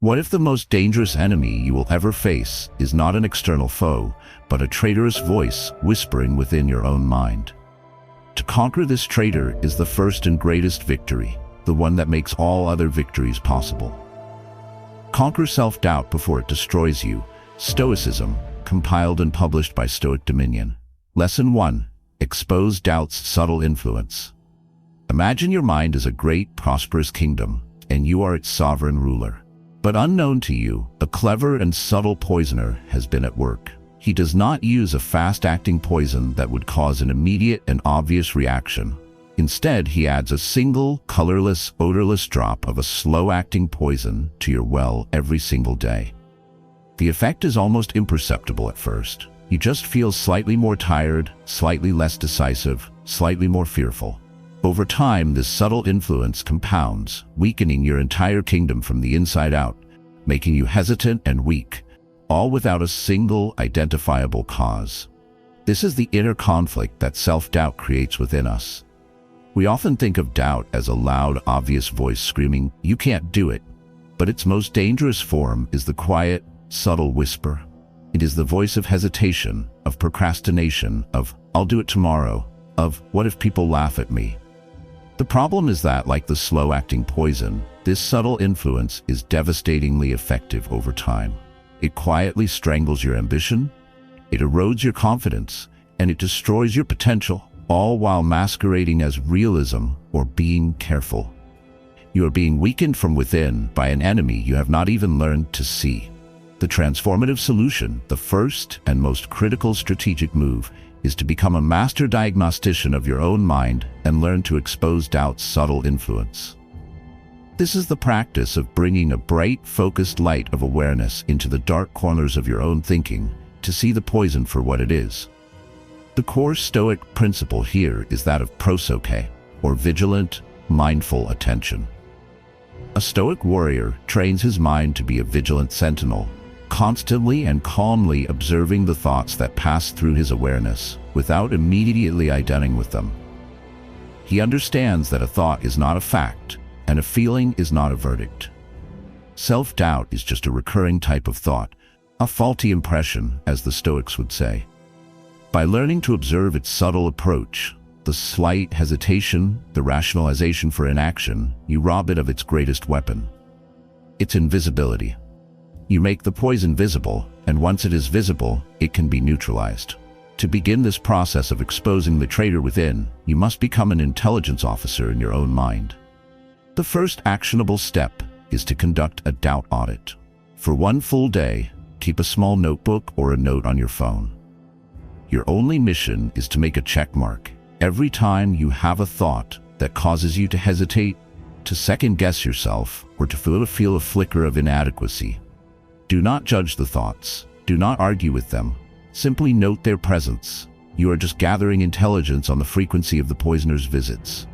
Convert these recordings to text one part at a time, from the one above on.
What if the most dangerous enemy you will ever face is not an external foe, but a traitorous voice whispering within your own mind? To conquer this traitor is the first and greatest victory, the one that makes all other victories possible. Conquer self-doubt before it destroys you. Stoicism, compiled and published by Stoic Dominion. Lesson 1. Expose doubt's subtle influence. Imagine your mind as a great, prosperous kingdom, and you are its sovereign ruler. But unknown to you, a clever and subtle poisoner has been at work. He does not use a fast-acting poison that would cause an immediate and obvious reaction. Instead, he adds a single, colorless, odorless drop of a slow-acting poison to your well every single day. The effect is almost imperceptible at first. You just feel slightly more tired, slightly less decisive, slightly more fearful. Over time, this subtle influence compounds, weakening your entire kingdom from the inside out, making you hesitant and weak, all without a single identifiable cause. This is the inner conflict that self-doubt creates within us. We often think of doubt as a loud, obvious voice screaming, "You can't do it." But its most dangerous form is the quiet, subtle whisper. It is the voice of hesitation, of procrastination, of "I'll do it tomorrow," of "What if people laugh at me?" The problem is that, like the slow-acting poison, this subtle influence is devastatingly effective over time. It quietly strangles your ambition, it erodes your confidence, and it destroys your potential, all while masquerading as realism or being careful. You are being weakened from within by an enemy you have not even learned to see. The transformative solution, the first and most critical strategic move, is to become a master diagnostician of your own mind and learn to expose doubt's subtle influence. This is the practice of bringing a bright, focused light of awareness into the dark corners of your own thinking to see the poison for what it is. The core Stoic principle here is that of prosoche, or vigilant, mindful attention. A Stoic warrior trains his mind to be a vigilant sentinel, constantly and calmly observing the thoughts that pass through his awareness without immediately identifying with them. He understands that a thought is not a fact, and a feeling is not a verdict. Self-doubt is just a recurring type of thought, a faulty impression, as the Stoics would say. By learning to observe its subtle approach, the slight hesitation, the rationalization for inaction, you rob it of its greatest weapon, its invisibility. You make the poison visible, and once it is visible, it can be neutralized. To begin this process of exposing the traitor within, you must become an intelligence officer in your own mind. The first actionable step is to conduct a doubt audit. For one full day, keep a small notebook or a note on your phone. Your only mission is to make a check mark every time you have a thought that causes you to hesitate, to second-guess yourself, or to feel a flicker of inadequacy. Do not judge the thoughts. Do not argue with them. Simply note their presence. You are just gathering intelligence on the frequency of the poisoner's visits.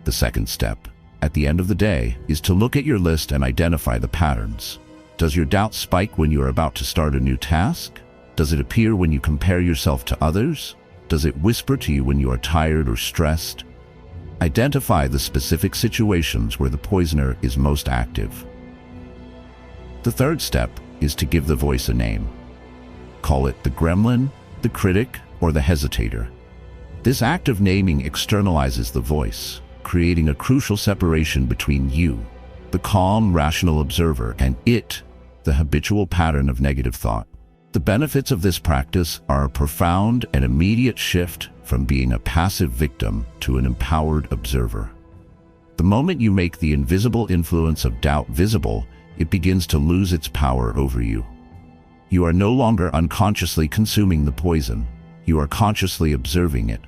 The second step, at the end of the day, is to look at your list and identify the patterns. Does your doubt spike when you are about to start a new task? Does it appear when you compare yourself to others? Does it whisper to you when you are tired or stressed? Identify the specific situations where the poisoner is most active. The third step is to give the voice a name. Call it the gremlin, the critic, or the hesitator. This act of naming externalizes the voice, creating a crucial separation between you, the calm, rational observer, and it, the habitual pattern of negative thought. The benefits of this practice are a profound and immediate shift from being a passive victim to an empowered observer. The moment you make the invisible influence of doubt visible, it begins to lose its power over you. You are no longer unconsciously consuming the poison. You are consciously observing it.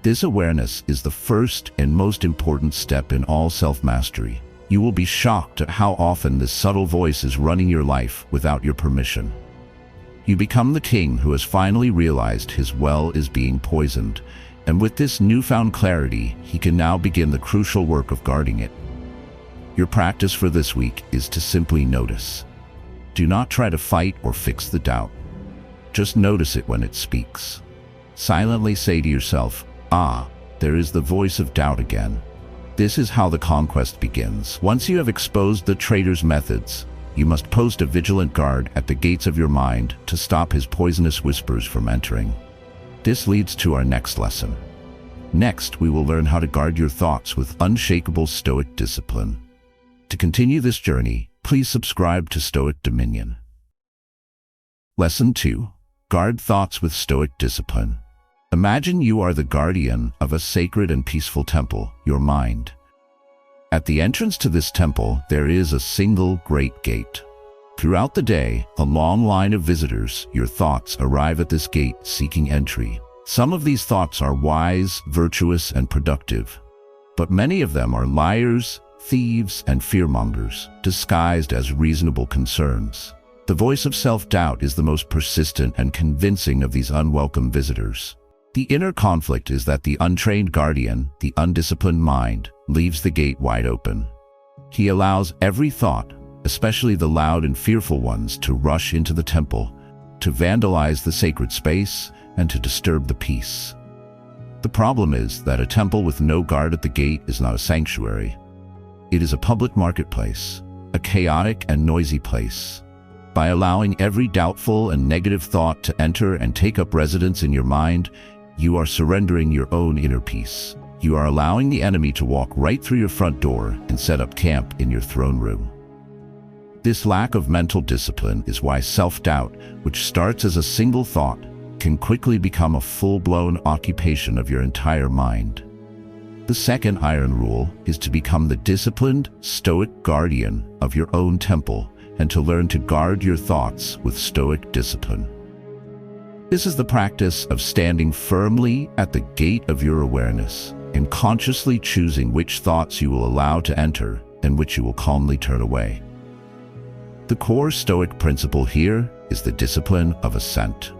This awareness is the first and most important step in all self-mastery. You will be shocked at how often this subtle voice is running your life without your permission. You become the king who has finally realized his well is being poisoned, and with this newfound clarity, he can now begin the crucial work of guarding it. Your practice for this week is to simply notice. Do not try to fight or fix the doubt. Just notice it when it speaks. Silently say to yourself, "Ah, there is the voice of doubt again." This is how the conquest begins. Once you have exposed the traitor's methods, you must post a vigilant guard at the gates of your mind to stop his poisonous whispers from entering. This leads to our next lesson. Next, we will learn how to guard your thoughts with unshakable Stoic discipline. To continue this journey, please subscribe to Stoic Dominion. Lesson 2. Guard thoughts with Stoic discipline. Imagine you are the guardian of a sacred and peaceful temple, your mind. At the entrance to this temple, there is a single great gate. Throughout the day, a long line of visitors, your thoughts, arrive at this gate seeking entry. Some of these thoughts are wise, virtuous, and productive, but many of them are liars, thieves, and fearmongers, disguised as reasonable concerns. The voice of self-doubt is the most persistent and convincing of these unwelcome visitors. The inner conflict is that the untrained guardian, the undisciplined mind, leaves the gate wide open. He allows every thought, especially the loud and fearful ones, to rush into the temple, to vandalize the sacred space, and to disturb the peace. The problem is that a temple with no guard at the gate is not a sanctuary. It is a public marketplace, a chaotic and noisy place. By allowing every doubtful and negative thought to enter and take up residence in your mind, you are surrendering your own inner peace. You are allowing the enemy to walk right through your front door and set up camp in your throne room. This lack of mental discipline is why self-doubt, which starts as a single thought, can quickly become a full-blown occupation of your entire mind. The second iron rule is to become the disciplined, Stoic guardian of your own temple and to learn to guard your thoughts with Stoic discipline. This is the practice of standing firmly at the gate of your awareness and consciously choosing which thoughts you will allow to enter and which you will calmly turn away. The core Stoic principle here is the discipline of assent.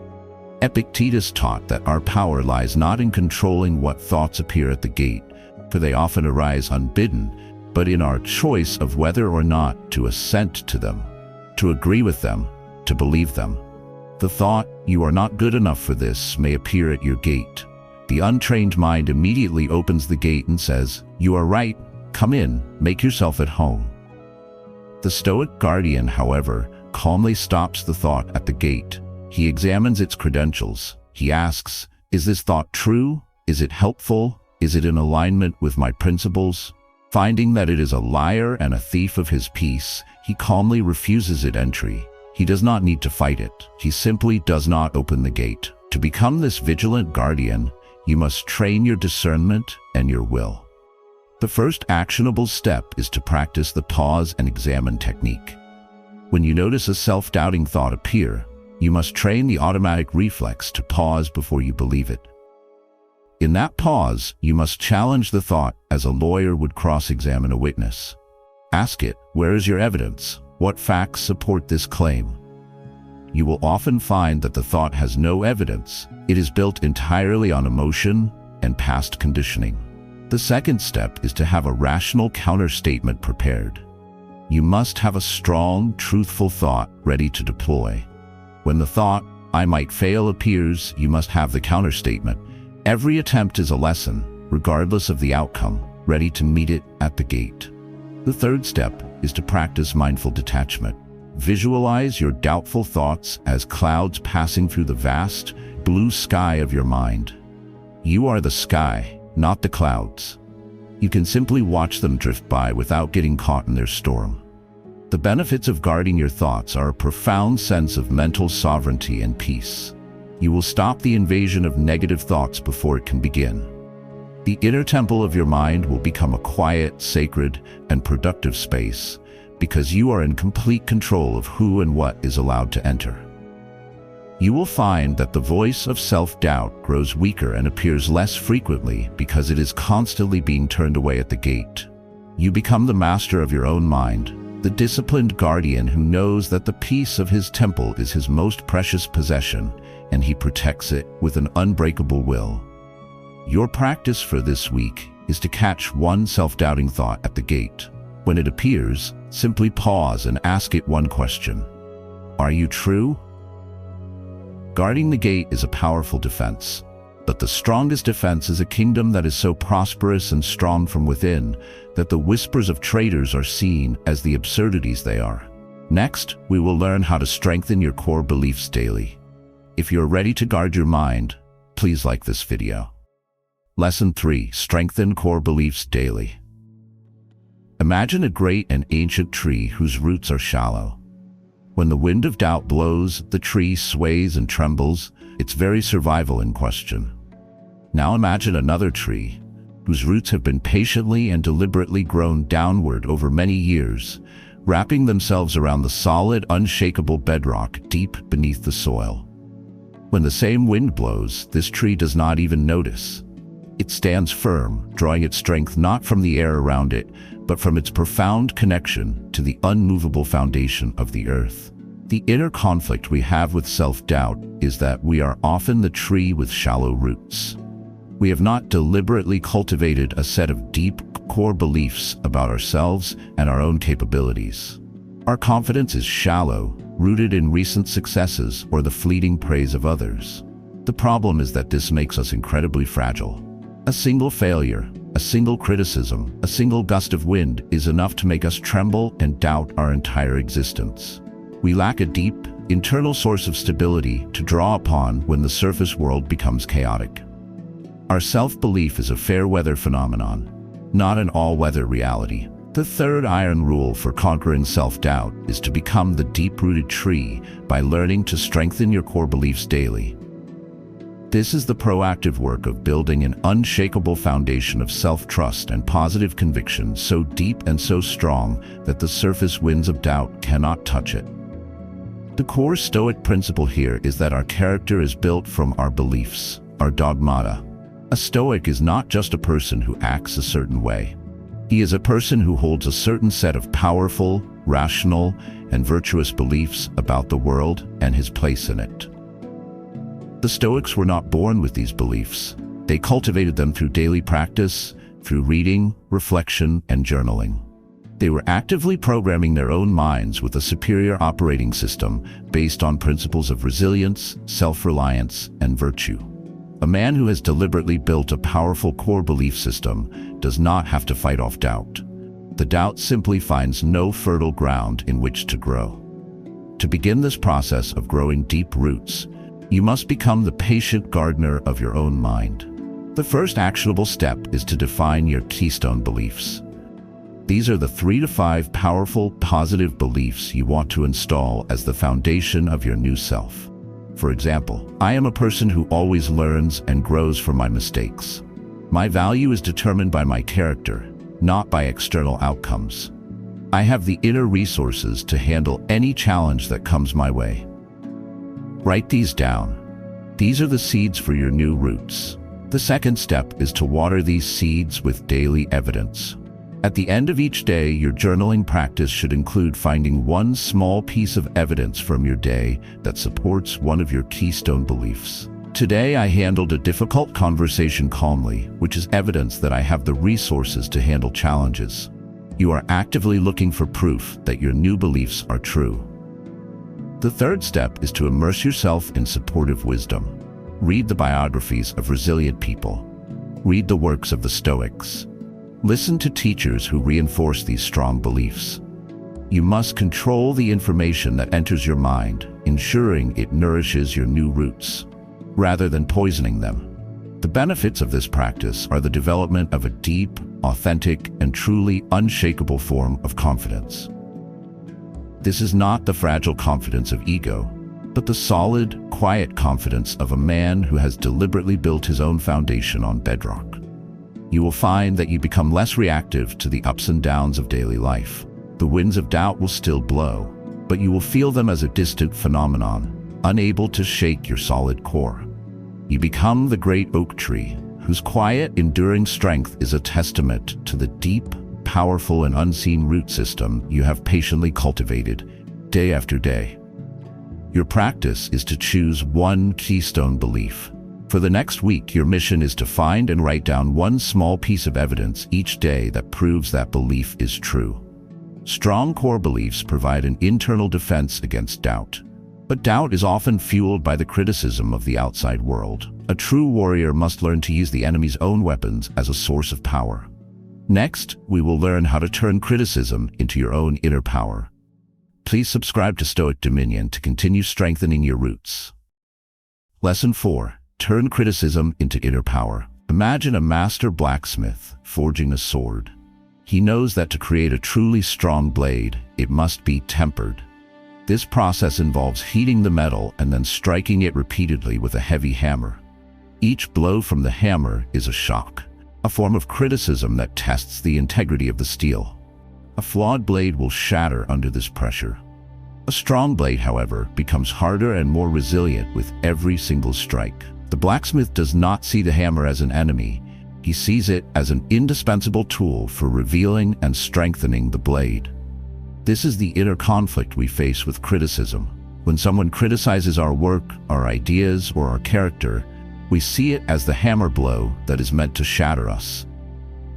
Epictetus taught that our power lies not in controlling what thoughts appear at the gate, for they often arise unbidden, but in our choice of whether or not to assent to them, to agree with them, to believe them. The thought, "You are not good enough for this," may appear at your gate. The untrained mind immediately opens the gate and says, "You are right, come in, make yourself at home." The Stoic guardian, however, calmly stops the thought at the gate. He examines its credentials. He asks, "Is this thought true? Is it helpful? Is it in alignment with my principles?" Finding that it is a liar and a thief of his peace, he calmly refuses it entry. He does not need to fight it. He simply does not open the gate. To become this vigilant guardian, you must train your discernment and your will. The first actionable step is to practice the pause and examine technique. When you notice a self-doubting thought appear, you must train the automatic reflex to pause before you believe it. In that pause, you must challenge the thought as a lawyer would cross-examine a witness. Ask it, "Where is your evidence? What facts support this claim?" You will often find that the thought has no evidence. It is built entirely on emotion and past conditioning. The second step is to have a rational counterstatement prepared. You must have a strong, truthful thought ready to deploy. When the thought, "I might fail," appears, you must have the counterstatement. Every attempt is a lesson, regardless of the outcome, ready to meet it at the gate. The third step is to practice mindful detachment. Visualize your doubtful thoughts as clouds passing through the vast, blue sky of your mind. You are the sky, not the clouds. You can simply watch them drift by without getting caught in their storm. The benefits of guarding your thoughts are a profound sense of mental sovereignty and peace. You will stop the invasion of negative thoughts before it can begin. The inner temple of your mind will become a quiet, sacred, and productive space because you are in complete control of who and what is allowed to enter. You will find that the voice of self-doubt grows weaker and appears less frequently because it is constantly being turned away at the gate. You become the master of your own mind, the disciplined guardian who knows that the peace of his temple is his most precious possession, and he protects it with an unbreakable will. Your practice for this week is to catch one self-doubting thought at the gate. When it appears, simply pause and ask it one question. Are you true? Guarding the gate is a powerful defense, but the strongest defense is a kingdom that is so prosperous and strong from within that the whispers of traitors are seen as the absurdities they are. Next, we will learn how to strengthen your core beliefs daily. If you're ready to guard your mind, please like this video. Lesson 3. Strengthen core beliefs daily. Imagine a great and ancient tree whose roots are shallow. When the wind of doubt blows, the tree sways and trembles, its very survival in question. Now imagine another tree, whose roots have been patiently and deliberately grown downward over many years, wrapping themselves around the solid, unshakable bedrock deep beneath the soil. When the same wind blows, this tree does not even notice. It stands firm, drawing its strength not from the air around it, but from its profound connection to the unmovable foundation of the earth. The inner conflict we have with self-doubt is that we are often the tree with shallow roots. We have not deliberately cultivated a set of deep core beliefs about ourselves and our own capabilities. Our confidence is shallow, rooted in recent successes or the fleeting praise of others. The problem is that this makes us incredibly fragile. A single failure, a single criticism, a single gust of wind is enough to make us tremble and doubt our entire existence. We lack a deep, internal source of stability to draw upon when the surface world becomes chaotic. Our self-belief is a fair-weather phenomenon, not an all-weather reality. The third iron rule for conquering self-doubt is to become the deep-rooted tree by learning to strengthen your core beliefs daily. This is the proactive work of building an unshakable foundation of self-trust and positive conviction so deep and so strong that the surface winds of doubt cannot touch it. The core Stoic principle here is that our character is built from our beliefs, our dogmata. A Stoic is not just a person who acts a certain way. He is a person who holds a certain set of powerful, rational, and virtuous beliefs about the world and his place in it. The Stoics were not born with these beliefs. They cultivated them through daily practice, through reading, reflection, and journaling. They were actively programming their own minds with a superior operating system based on principles of resilience, self-reliance, and virtue. A man who has deliberately built a powerful core belief system does not have to fight off doubt. The doubt simply finds no fertile ground in which to grow. To begin this process of growing deep roots, you must become the patient gardener of your own mind. The first actionable step is to define your keystone beliefs. These are the 3 to 5 powerful, positive beliefs you want to install as the foundation of your new self. For example, I am a person who always learns and grows from my mistakes. My value is determined by my character, not by external outcomes. I have the inner resources to handle any challenge that comes my way. Write these down. These are the seeds for your new roots. The second step is to water these seeds with daily evidence. At the end of each day, your journaling practice should include finding one small piece of evidence from your day that supports one of your keystone beliefs. Today, I handled a difficult conversation calmly, which is evidence that I have the resources to handle challenges. You are actively looking for proof that your new beliefs are true. The third step is to immerse yourself in supportive wisdom. Read the biographies of resilient people. Read the works of the Stoics. Listen to teachers who reinforce these strong beliefs. You must control the information that enters your mind, ensuring it nourishes your new roots, rather than poisoning them. The benefits of this practice are the development of a deep, authentic, and truly unshakable form of confidence. This is not the fragile confidence of ego, but the solid, quiet confidence of a man who has deliberately built his own foundation on bedrock. You will find that you become less reactive to the ups and downs of daily life. The winds of doubt will still blow, but you will feel them as a distant phenomenon, unable to shake your solid core. You become the great oak tree, whose quiet, enduring strength is a testament to the deep, powerful, and unseen root system you have patiently cultivated day after day. Your practice is to choose one keystone belief. For the next week, your mission is to find and write down one small piece of evidence each day that proves that belief is true. Strong core beliefs provide an internal defense against doubt. But doubt is often fueled by the criticism of the outside world. A true warrior must learn to use the enemy's own weapons as a source of power. Next, we will learn how to turn criticism into your own inner power. Please subscribe to Stoic Dominion to continue strengthening your roots. Lesson 4. Turn criticism into inner power. Imagine a master blacksmith forging a sword. He knows that to create a truly strong blade, it must be tempered. This process involves heating the metal and then striking it repeatedly with a heavy hammer. Each blow from the hammer is a shock, a form of criticism that tests the integrity of the steel. A flawed blade will shatter under this pressure. A strong blade, however, becomes harder and more resilient with every single strike. The blacksmith does not see the hammer as an enemy. He sees it as an indispensable tool for revealing and strengthening the blade. This is the inner conflict we face with criticism. When someone criticizes our work, our ideas, or our character, we see it as the hammer blow that is meant to shatter us.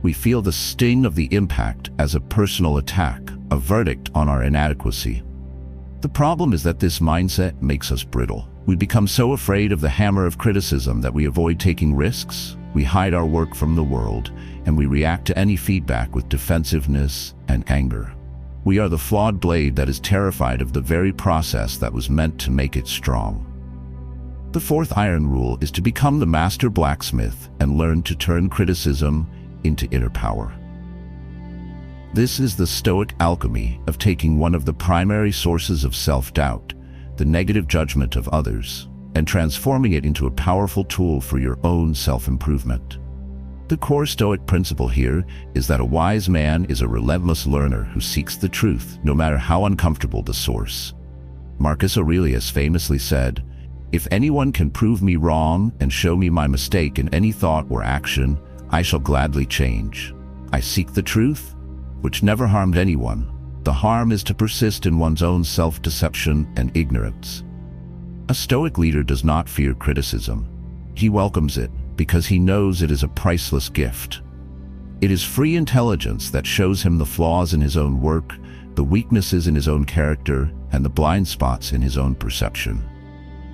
We feel the sting of the impact as a personal attack, a verdict on our inadequacy. The problem is that this mindset makes us brittle. We become so afraid of the hammer of criticism that we avoid taking risks, we hide our work from the world, and we react to any feedback with defensiveness and anger. We are the flawed blade that is terrified of the very process that was meant to make it strong. The fourth iron rule is to become the master blacksmith and learn to turn criticism into inner power. This is the Stoic alchemy of taking one of the primary sources of self-doubt, the negative judgment of others, and transforming it into a powerful tool for your own self-improvement. The core Stoic principle here is that a wise man is a relentless learner who seeks the truth, no matter how uncomfortable the source. Marcus Aurelius famously said, "If anyone can prove me wrong and show me my mistake in any thought or action, I shall gladly change. I seek the truth, which never harmed anyone. The harm is to persist in one's own self-deception and ignorance." A Stoic leader does not fear criticism. He welcomes it because he knows it is a priceless gift. It is free intelligence that shows him the flaws in his own work, the weaknesses in his own character, and the blind spots in his own perception.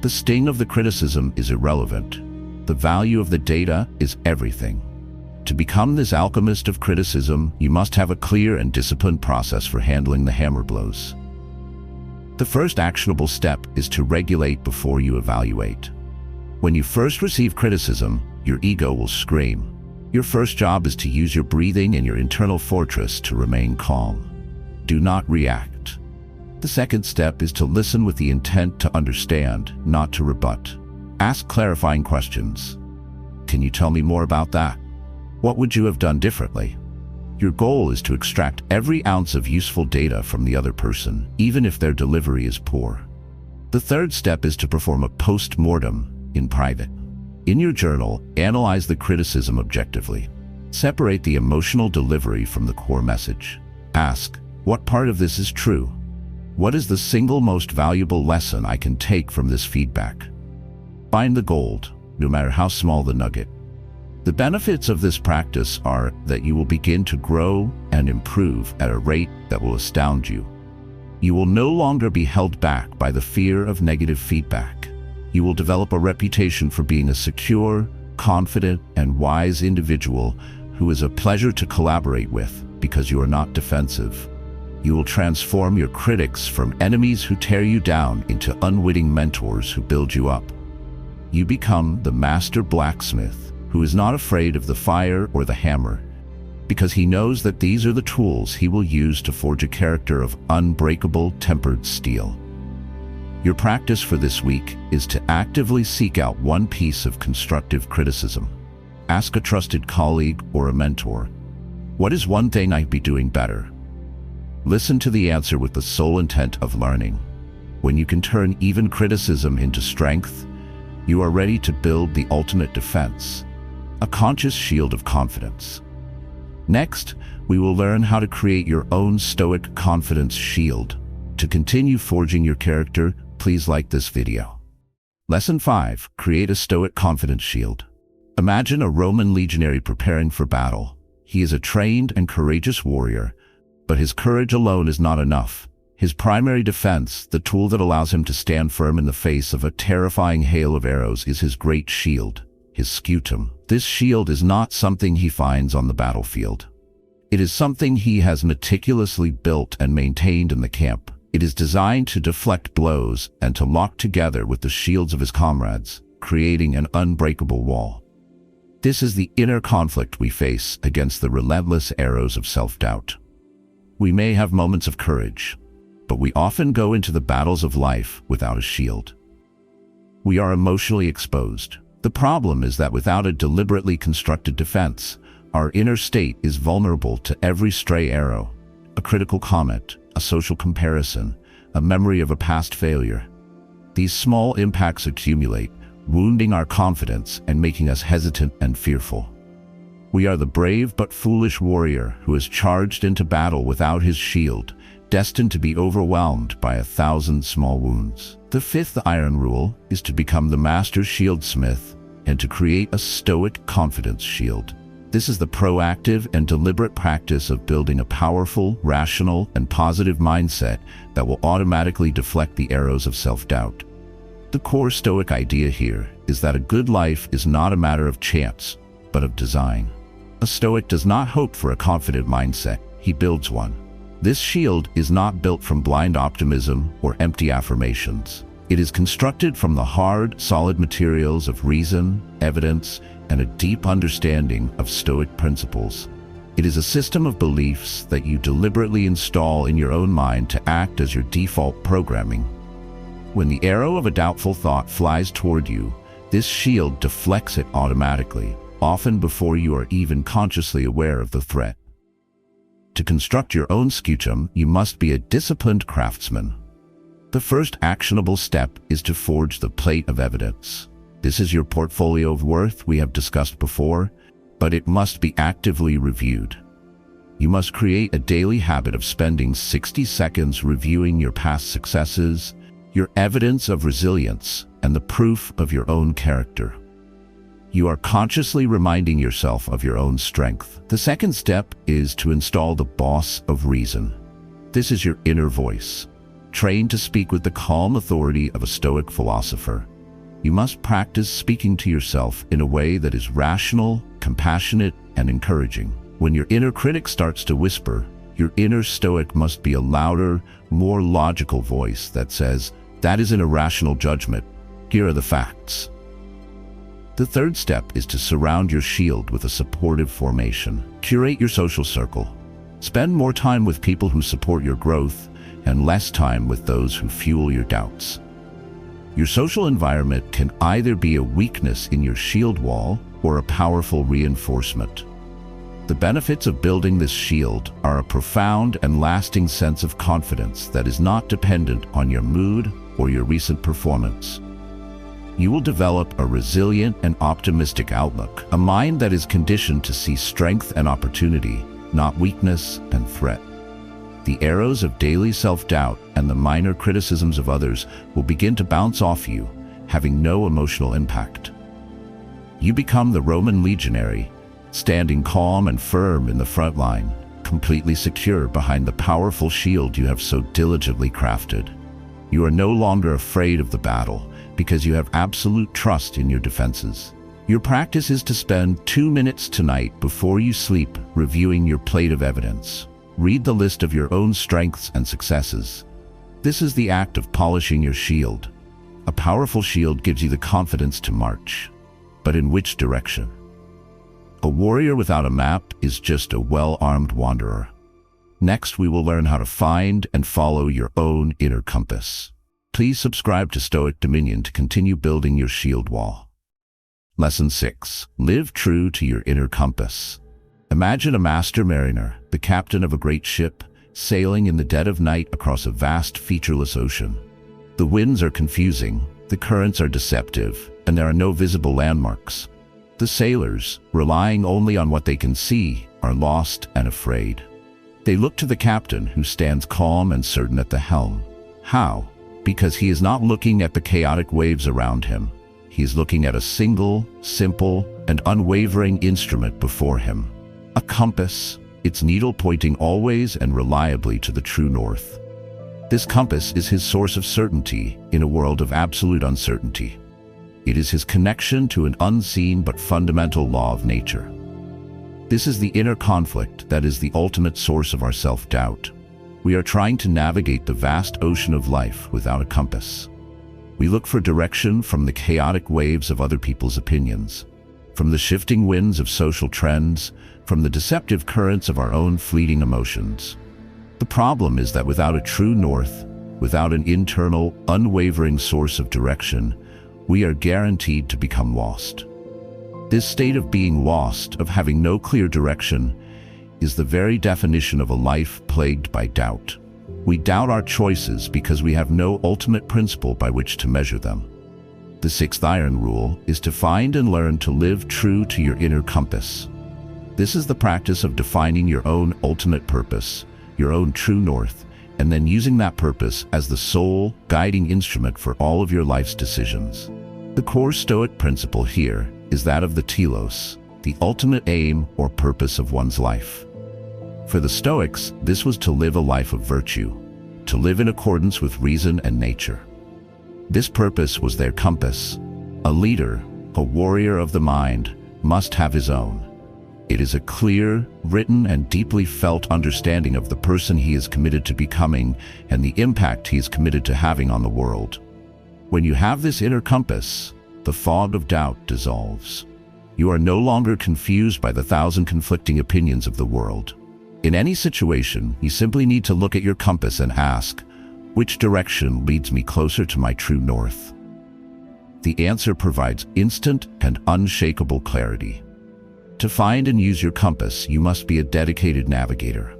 The sting of the criticism is irrelevant. The value of the data is everything. To become this alchemist of criticism, you must have a clear and disciplined process for handling the hammer blows. The first actionable step is to regulate before you evaluate. When you first receive criticism, your ego will scream. Your first job is to use your breathing and your internal fortress to remain calm. Do not react. The second step is to listen with the intent to understand, not to rebut. Ask clarifying questions. Can you tell me more about that? What would you have done differently? Your goal is to extract every ounce of useful data from the other person, even if their delivery is poor. The third step is to perform a post-mortem in private. In your journal, analyze the criticism objectively. Separate the emotional delivery from the core message. Ask, what part of this is true? What is the single most valuable lesson I can take from this feedback? Find the gold, no matter how small the nugget. The benefits of this practice are that you will begin to grow and improve at a rate that will astound you. You will no longer be held back by the fear of negative feedback. You will develop a reputation for being a secure, confident, and wise individual who is a pleasure to collaborate with because you are not defensive. You will transform your critics from enemies who tear you down into unwitting mentors who build you up. You become the master blacksmith who is not afraid of the fire or the hammer, because he knows that these are the tools he will use to forge a character of unbreakable, tempered steel. Your practice for this week is to actively seek out one piece of constructive criticism. Ask a trusted colleague or a mentor, what is one thing I'd be doing better? Listen to the answer with the sole intent of learning. When you can turn even criticism into strength, you are ready to build the ultimate defense, a conscious shield of confidence. Next, we will learn how to create your own Stoic confidence shield. To continue forging your character, please like this video. Lesson 5. Create a Stoic confidence shield. Imagine a Roman legionary preparing for battle. He is a trained and courageous warrior, but his courage alone is not enough. His primary defense, the tool that allows him to stand firm in the face of a terrifying hail of arrows, is his great shield, his scutum. This shield is not something he finds on the battlefield. It is something he has meticulously built and maintained in the camp. It is designed to deflect blows and to lock together with the shields of his comrades, creating an unbreakable wall. This is the inner conflict we face against the relentless arrows of self-doubt. We may have moments of courage, but we often go into the battles of life without a shield. We are emotionally exposed. The problem is that without a deliberately constructed defense, our inner state is vulnerable to every stray arrow, a critical comment, a social comparison, a memory of a past failure. These small impacts accumulate, wounding our confidence and making us hesitant and fearful. We are the brave but foolish warrior who has charged into battle without his shield, destined to be overwhelmed by 1,000 small wounds. The fifth iron rule is to become the master shieldsmith and to create a stoic confidence shield. This is the proactive and deliberate practice of building a powerful, rational, and positive mindset that will automatically deflect the arrows of self-doubt. The core Stoic idea here is that a good life is not a matter of chance, but of design. A Stoic does not hope for a confident mindset, he builds one. This shield is not built from blind optimism or empty affirmations. It is constructed from the hard, solid materials of reason, evidence, and a deep understanding of Stoic principles. It is a system of beliefs that you deliberately install in your own mind to act as your default programming. When the arrow of a doubtful thought flies toward you, this shield deflects it automatically, often before you are even consciously aware of the threat. To construct your own Stoicism, you must be a disciplined craftsman. The first actionable step is to forge the plate of evidence. This is your portfolio of worth we have discussed before, but it must be actively reviewed. You must create a daily habit of spending 60 seconds reviewing your past successes, your evidence of resilience, and the proof of your own character. You are consciously reminding yourself of your own strength. The second step is to install the boss of reason. This is your inner voice, trained to speak with the calm authority of a Stoic philosopher. You must practice speaking to yourself in a way that is rational, compassionate, and encouraging. When your inner critic starts to whisper, your inner Stoic must be a louder, more logical voice that says, "That is an irrational judgment. Here are the facts." The third step is to surround your shield with a supportive formation. Curate your social circle. Spend more time with people who support your growth and less time with those who fuel your doubts. Your social environment can either be a weakness in your shield wall or a powerful reinforcement. The benefits of building this shield are a profound and lasting sense of confidence that is not dependent on your mood or your recent performance. You will develop a resilient and optimistic outlook, a mind that is conditioned to see strength and opportunity, not weakness and threat. The arrows of daily self-doubt and the minor criticisms of others will begin to bounce off you, having no emotional impact. You become the Roman legionary, standing calm and firm in the front line, completely secure behind the powerful shield you have so diligently crafted. You are no longer afraid of the battle because you have absolute trust in your defenses. Your practice is to spend 2 minutes tonight before you sleep reviewing your plate of evidence. Read the list of your own strengths and successes. This is the act of polishing your shield. A powerful shield gives you the confidence to march. But in which direction? A warrior without a map is just a well-armed wanderer. Next, we will learn how to find and follow your own inner compass. Please subscribe to Stoic Dominion to continue building your shield wall. Lesson 6. Live true to your inner compass. Imagine a master mariner, the captain of a great ship, sailing in the dead of night across a vast, featureless ocean. The winds are confusing, the currents are deceptive, and there are no visible landmarks. The sailors, relying only on what they can see, are lost and afraid. They look to the captain, who stands calm and certain at the helm. How? Because he is not looking at the chaotic waves around him. He is looking at a single, simple, and unwavering instrument before him. A compass, its needle pointing always and reliably to the true north. This compass is his source of certainty in a world of absolute uncertainty. It is his connection to an unseen but fundamental law of nature. This is the inner conflict that is the ultimate source of our self-doubt. We are trying to navigate the vast ocean of life without a compass. We look for direction from the chaotic waves of other people's opinions, from the shifting winds of social trends, from the deceptive currents of our own fleeting emotions. The problem is that without a true north, without an internal, unwavering source of direction, we are guaranteed to become lost. This state of being lost, of having no clear direction, is the very definition of a life plagued by doubt. We doubt our choices because we have no ultimate principle by which to measure them. The sixth iron rule is to find and learn to live true to your inner compass. This is the practice of defining your own ultimate purpose, your own true north, and then using that purpose as the sole guiding instrument for all of your life's decisions. The core Stoic principle here is that of the telos, the ultimate aim or purpose of one's life. For the Stoics, this was to live a life of virtue, to live in accordance with reason and nature. This purpose was their compass. A leader, a warrior of the mind, must have his own. It is a clear, written, and deeply felt understanding of the person he is committed to becoming and the impact he is committed to having on the world. When you have this inner compass, the fog of doubt dissolves. You are no longer confused by the thousand conflicting opinions of the world. In any situation, you simply need to look at your compass and ask, which direction leads me closer to my true north? The answer provides instant and unshakable clarity. To find and use your compass, you must be a dedicated navigator.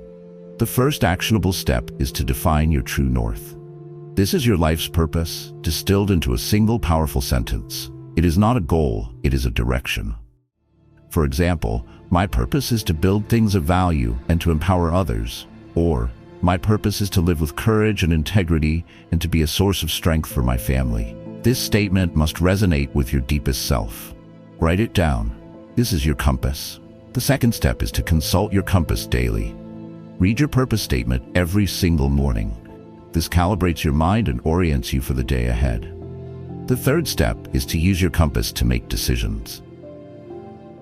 The first actionable step is to define your true north. This is your life's purpose, distilled into a single powerful sentence. It is not a goal, it is a direction. For example, my purpose is to build things of value and to empower others. Or, my purpose is to live with courage and integrity and to be a source of strength for my family. This statement must resonate with your deepest self. Write it down. This is your compass. The second step is to consult your compass daily. Read your purpose statement every single morning. This calibrates your mind and orients you for the day ahead. The third step is to use your compass to make decisions.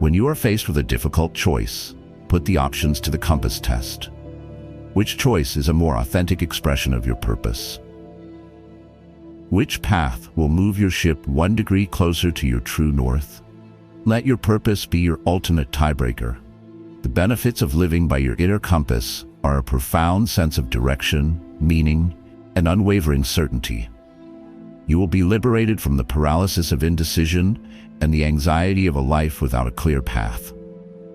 When you are faced with a difficult choice, put the options to the compass test. Which choice is a more authentic expression of your purpose? Which path will move your ship 1 degree closer to your true north? Let your purpose be your ultimate tiebreaker. The benefits of living by your inner compass are a profound sense of direction, meaning, and unwavering certainty. You will be liberated from the paralysis of indecision and the anxiety of a life without a clear path.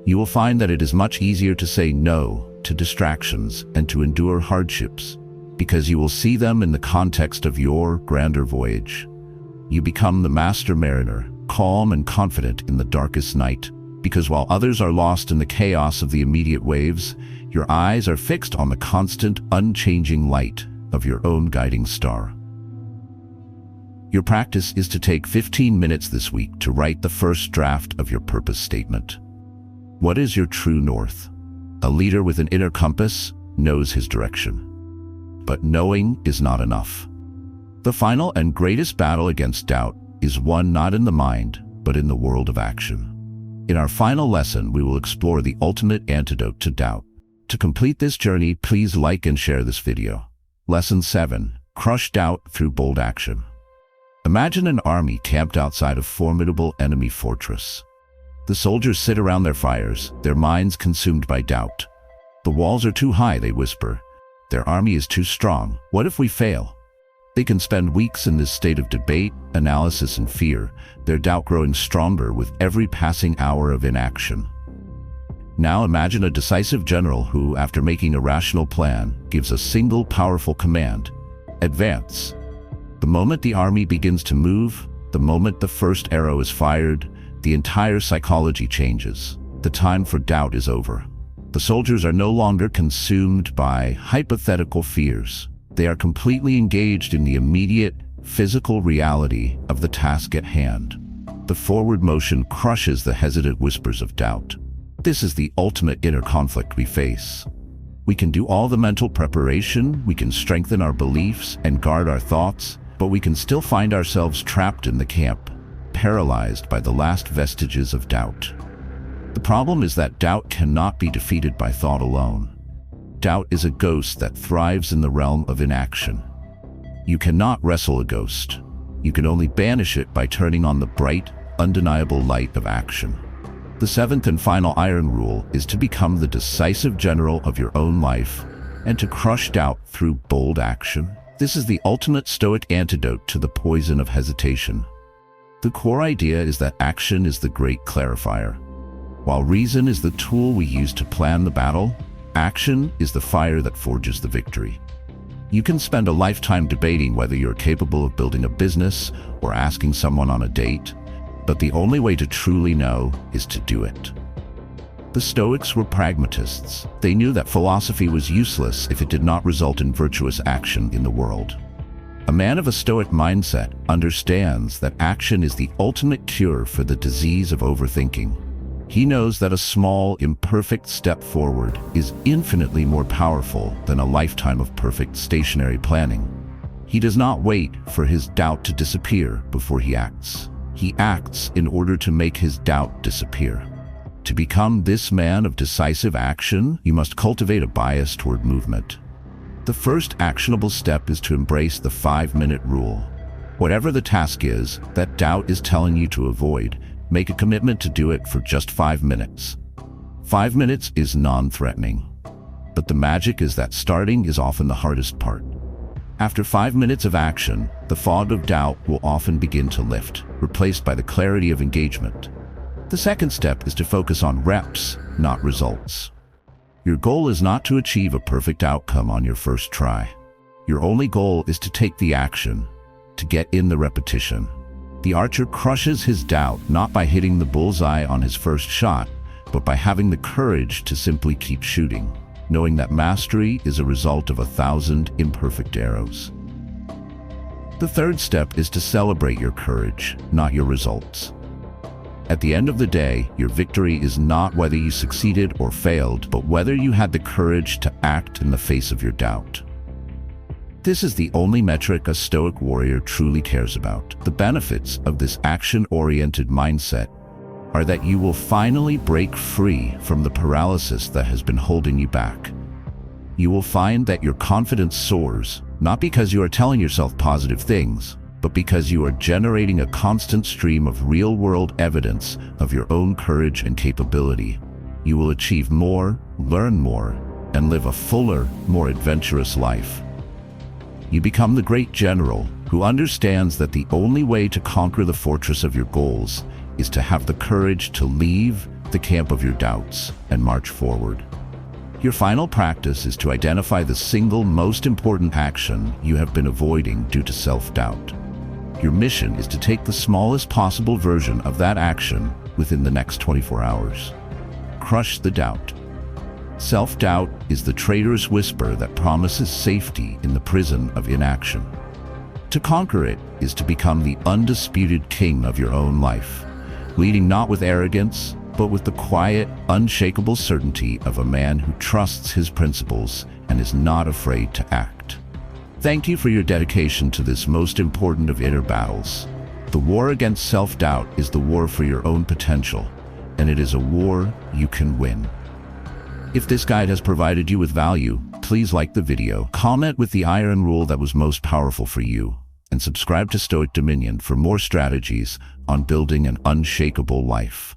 You will find that it is much easier to say no to distractions and to endure hardships, because you will see them in the context of your grander voyage. You become the master mariner, calm and confident in the darkest night, because while others are lost in the chaos of the immediate waves, your eyes are fixed on the constant, unchanging light of your own guiding star. Your practice is to take 15 minutes this week to write the first draft of your purpose statement. What is your true north? A leader with an inner compass knows his direction. But knowing is not enough. The final and greatest battle against doubt is won not in the mind, but in the world of action. In our final lesson, we will explore the ultimate antidote to doubt. To complete this journey, please like and share this video. Lesson 7. Crush doubt through bold action. Imagine an army camped outside a formidable enemy fortress. The soldiers sit around their fires, their minds consumed by doubt. The walls are too high, they whisper. Their army is too strong. What if we fail? They can spend weeks in this state of debate, analysis, and fear, their doubt growing stronger with every passing hour of inaction. Now imagine a decisive general who, after making a rational plan, gives a single powerful command: advance. The moment the army begins to move, the moment the first arrow is fired, the entire psychology changes. The time for doubt is over. The soldiers are no longer consumed by hypothetical fears. They are completely engaged in the immediate, physical reality of the task at hand. The forward motion crushes the hesitant whispers of doubt. This is the ultimate inner conflict we face. We can do all the mental preparation, we can strengthen our beliefs and guard our thoughts, but we can still find ourselves trapped in the camp, paralyzed by the last vestiges of doubt. The problem is that doubt cannot be defeated by thought alone. doubt is a ghost that thrives in the realm of inaction. You cannot wrestle a ghost. You can only banish it by turning on the bright, undeniable light of action. The seventh and final iron rule is to become the decisive general of your own life and to crush doubt through bold action. This is the ultimate Stoic antidote to the poison of hesitation. The core idea is that action is the great clarifier. While reason is the tool we use to plan the battle, action is the fire that forges the victory. You can spend a lifetime debating whether you're capable of building a business or asking someone on a date, but the only way to truly know is to do it. The Stoics were pragmatists. They knew that philosophy was useless if it did not result in virtuous action in the world. A man of a Stoic mindset understands that action is the ultimate cure for the disease of overthinking. He knows that a small, imperfect step forward is infinitely more powerful than a lifetime of perfect stationary planning. He does not wait for his doubt to disappear before he acts. He acts in order to make his doubt disappear. To become this man of decisive action, you must cultivate a bias toward movement. The first actionable step is to embrace the 5-minute rule. Whatever the task is that doubt is telling you to avoid, make a commitment to do it for just 5 minutes. 5 minutes is non-threatening. But the magic is that starting is often the hardest part. After 5 minutes of action, the fog of doubt will often begin to lift, replaced by the clarity of engagement. The second step is to focus on reps, not results. Your goal is not to achieve a perfect outcome on your first try. Your only goal is to take the action, to get in the repetition. The archer crushes his doubt not by hitting the bullseye on his first shot, but by having the courage to simply keep shooting, knowing that mastery is a result of 1,000 imperfect arrows. The third step is to celebrate your courage, not your results. At the end of the day, your victory is not whether you succeeded or failed, but whether you had the courage to act in the face of your doubt. This is the only metric a Stoic warrior truly cares about. The benefits of this action-oriented mindset are that you will finally break free from the paralysis that has been holding you back. You will find that your confidence soars, not because you are telling yourself positive things, but because you are generating a constant stream of real-world evidence of your own courage and capability. You will achieve more, learn more, and live a fuller, more adventurous life. You become the great general who understands that the only way to conquer the fortress of your goals is to have the courage to leave the camp of your doubts and march forward. Your final practice is to identify the single most important action you have been avoiding due to self-doubt. Your mission is to take the smallest possible version of that action within the next 24 hours. Crush the doubt. Self-doubt is the traitorous whisper that promises safety in the prison of inaction. To conquer it is to become the undisputed king of your own life, leading not with arrogance, but with the quiet, unshakable certainty of a man who trusts his principles and is not afraid to act. Thank you for your dedication to this most important of inner battles. The war against self-doubt is the war for your own potential, and it is a war you can win. If this guide has provided you with value, please like the video, comment with the iron rule that was most powerful for you, and subscribe to Stoic Dominion for more strategies on building an unshakable life.